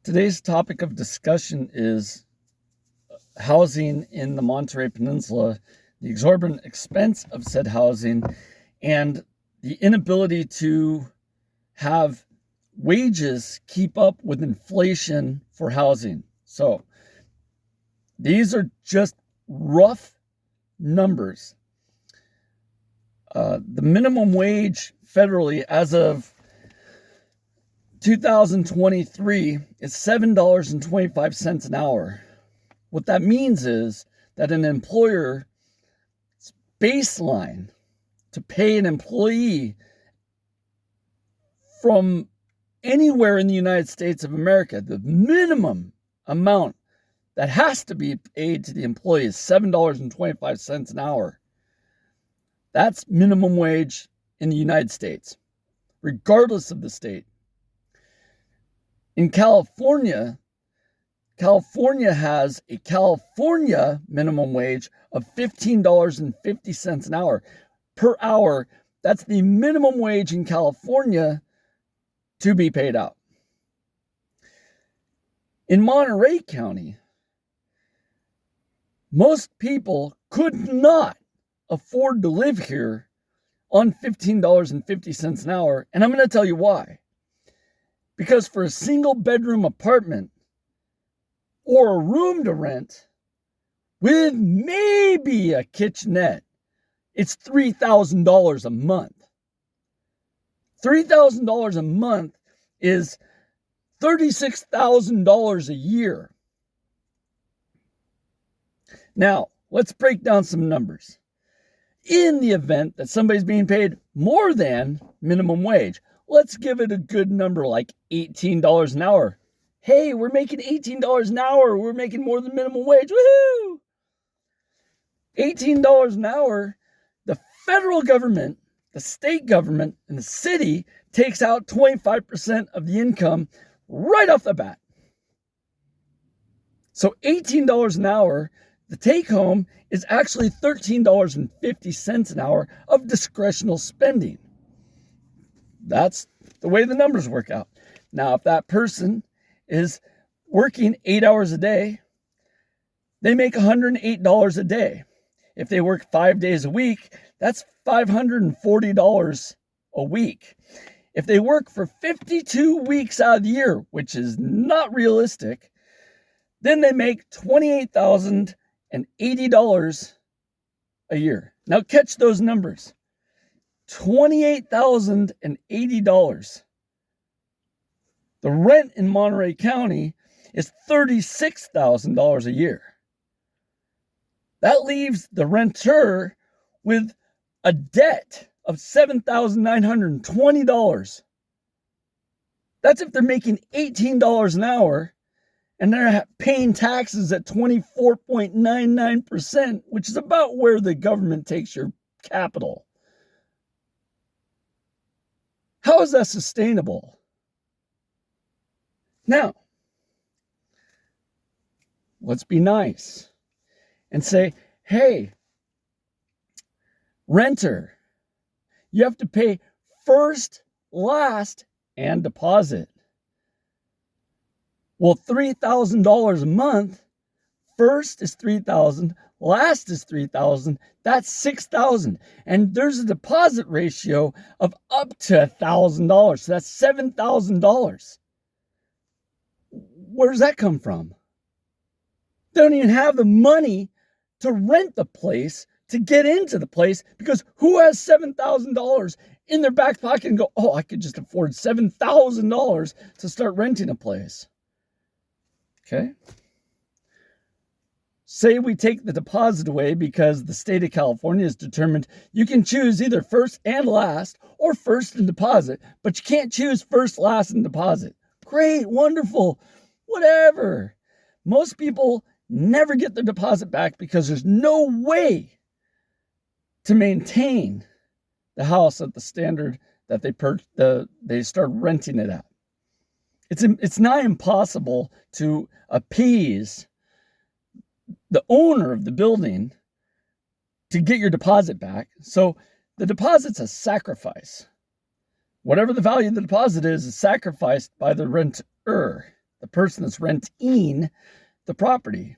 Today's topic of discussion is housing in the Monterey Peninsula, the exorbitant expense of said housing, and the inability to have wages keep up with inflation for housing. So these are just rough numbers. The minimum wage federally as of 2023 is $7.25 an hour. What that means is that an employer's baseline to pay an employee from anywhere in the United States of America, the minimum amount that has to be paid to the employee is $7.25 an hour. That's minimum wage in the United States, regardless of the state. In California has a California minimum wage of $15.50 an hour per hour. That's the minimum wage in California to be paid out. In Monterey County, most people could not afford to live here on $15.50 an hour, and I'm going to tell you why. Because for a single bedroom apartment or a room to rent with maybe a kitchenette, it's $3,000 a month. $3,000 a month is $36,000 a year. Now, let's break down some numbers. In the event that somebody's being paid more than minimum wage, let's give it a good number like $18 an hour. Hey, we're making $18 an hour. We're making more than minimum wage. Woohoo! $18 an hour, the federal government, the state government, and the city takes out 25% of the income right off the bat. So $18 an hour, the take home is actually $13.50 an hour of discretional spending. That's the way the numbers work out. Now, if that person is working 8 hours a day, they make $108 a day. If they work 5 days a week, that's $540 a week. If they work for 52 weeks out of the year, which is not realistic, then they make $28,080 a year. Now catch those numbers. $28,080. The rent in Monterey County is $36,000 a year. That leaves the renter with a debt of $7,920. That's if they're making $18 an hour and they're paying taxes at 24.99%, which is about where the government takes your capital. How is that sustainable? Now, let's be nice and say, hey, renter, you have to pay first, last, and deposit. Well, $3,000 a month, first is $3,000, last is $3,000, that's $6,000. And there's a deposit ratio of up to $1,000. So that's $7,000. Where does that come from? They don't even have the money to rent the place, to get into the place, because who has $7,000 in their back pocket and go, oh, I could just afford $7,000 to start renting a place? Okay. Say we take the deposit away because the state of California has determined you can choose either first and last or first and deposit, but you can't choose first, last, and deposit. Great, wonderful, whatever. Most people never get their deposit back because there's no way to maintain the house at the standard that they start renting it at. It's not impossible to appease the owner of the building to get your deposit back. So the deposit's a sacrifice. Whatever the value of the deposit is sacrificed by the renter. the person that's renting the property.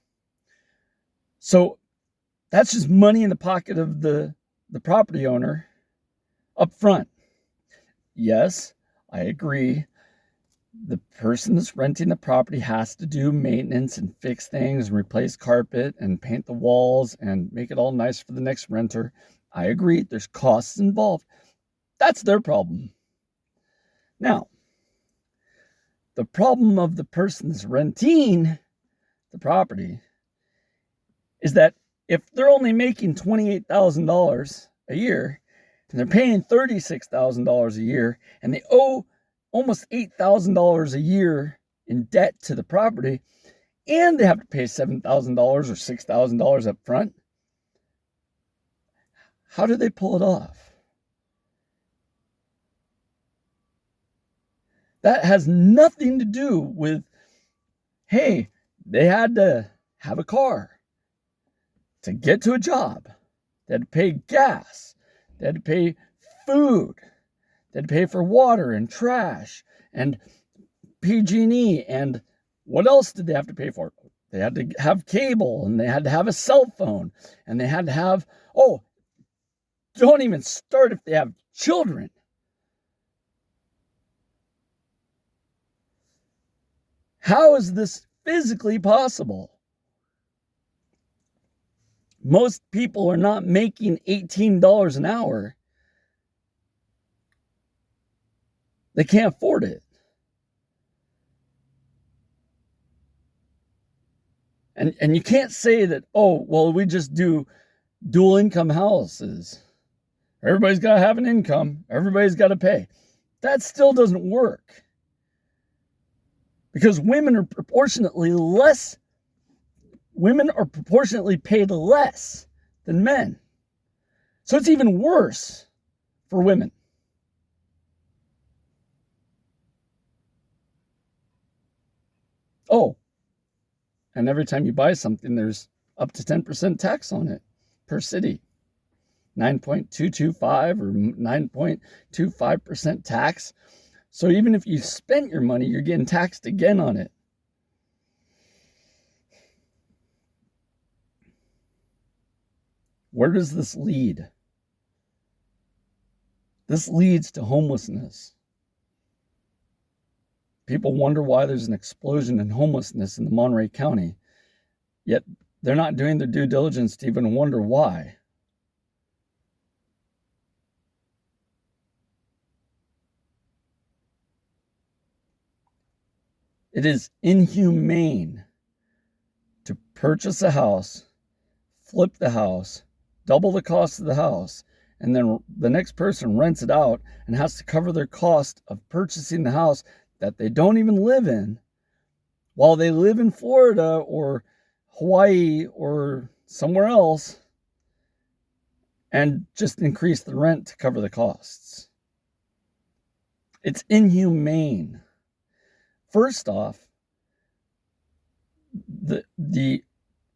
So that's just money in the pocket of the property owner up front. Yes, I agree. The person that's renting the property has to do maintenance and fix things and replace carpet and paint the walls and make it all nice for the next renter. I agree. There's costs involved. That's their problem. Now, the problem of the person that's renting the property is that if they're only making $28,000 a year and they're paying $36,000 a year and they owe almost $8,000 a year in debt to the property, and they have to pay $7,000 or $6,000 up front, how do they pull it off? That has nothing to do with, hey, they had to have a car to get to a job. They had to pay gas. They had to pay food. They had to pay for water and trash and PG&E. And what else did they have to pay for? They had to have cable, and they had to have a cell phone, and they had to have, don't even start if they have children. How is this physically possible? Most people are not making $18 an hour. They can't afford it. And you can't say that, we just do dual income houses. Everybody's got to have an income. Everybody's got to pay. That still doesn't work. Because women are proportionately paid less than men. So it's even worse for women. And every time you buy something, there's up to 10% tax on it per city. 9.225 or 9.25% tax. So even if you spent your money, you're getting taxed again on it. Where does this lead? This leads to homelessness. People wonder why there's an explosion in homelessness in the Monterey County, yet they're not doing their due diligence to even wonder why. It is inhumane to purchase a house, flip the house, double the cost of the house, and then the next person rents it out and has to cover their cost of purchasing the house that they don't even live in while they live in Florida or Hawaii or somewhere else, and just increase the rent to cover the costs. It's inhumane. First off, the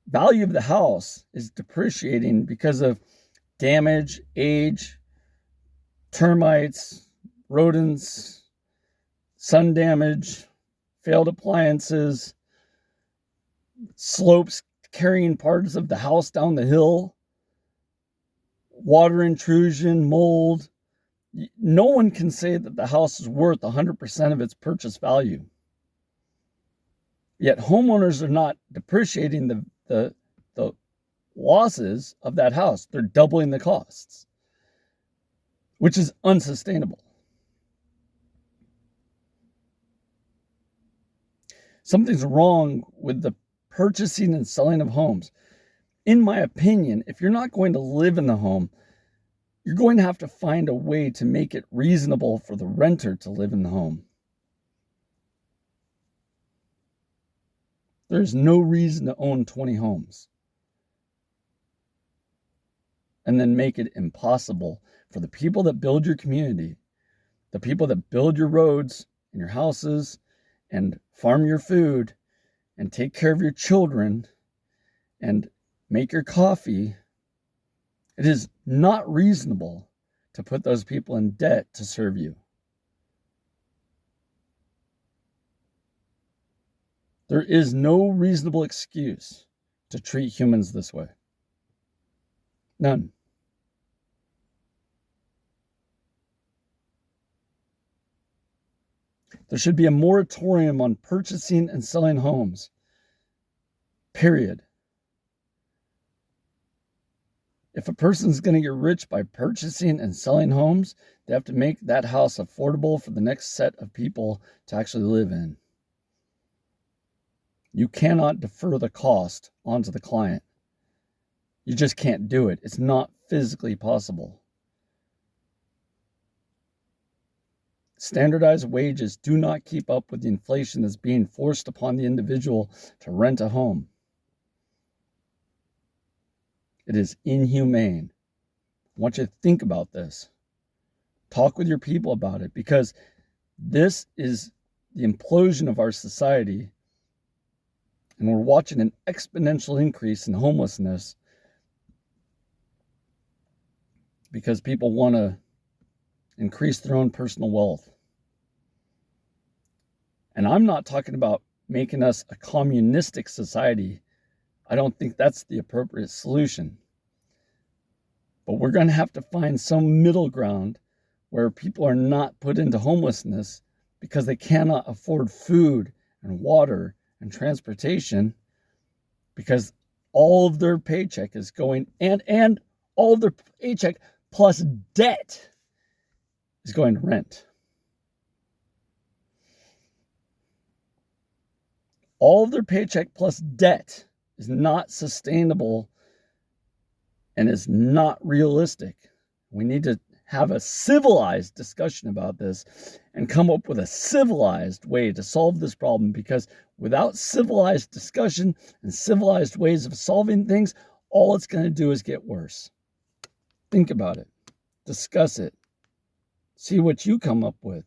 value of the house is depreciating because of damage, age, termites, rodents, sun damage, failed appliances, slopes carrying parts of the house down the hill, water intrusion, mold. No one can say that the house is worth 100% of its purchase value. Yet homeowners are not depreciating the losses of that house. They're doubling the costs, which is unsustainable. Something's wrong with the purchasing and selling of homes. In my opinion, if you're not going to live in the home, you're going to have to find a way to make it reasonable for the renter to live in the home. There's no reason to own 20 homes and then make it impossible for the people that build your community, the people that build your roads and your houses and farm your food and take care of your children and make your coffee. It is not reasonable to put those people in debt to serve you. There is no reasonable excuse to treat humans this way. None. There should be a moratorium on purchasing and selling homes. Period. If a person's going to get rich by purchasing and selling homes, they have to make that house affordable for the next set of people to actually live in. You cannot defer the cost onto the client. You just can't do it. It's not physically possible. Standardized wages do not keep up with the inflation that's being forced upon the individual to rent a home. It is inhumane. I want you to think about this. Talk with your people about it, because this is the implosion of our society, and we're watching an exponential increase in homelessness because people want to increase their own personal wealth. And I'm not talking about making us a communistic society. I don't think that's the appropriate solution. But we're going to have to find some middle ground where people are not put into homelessness because they cannot afford food and water and transportation, because all of their paycheck is going, and all of their paycheck plus debt is going to rent. All of their paycheck plus debt is not sustainable and is not realistic. We need to have a civilized discussion about this and come up with a civilized way to solve this problem, because without civilized discussion and civilized ways of solving things, all it's going to do is get worse. Think about it. Discuss it. See what you come up with.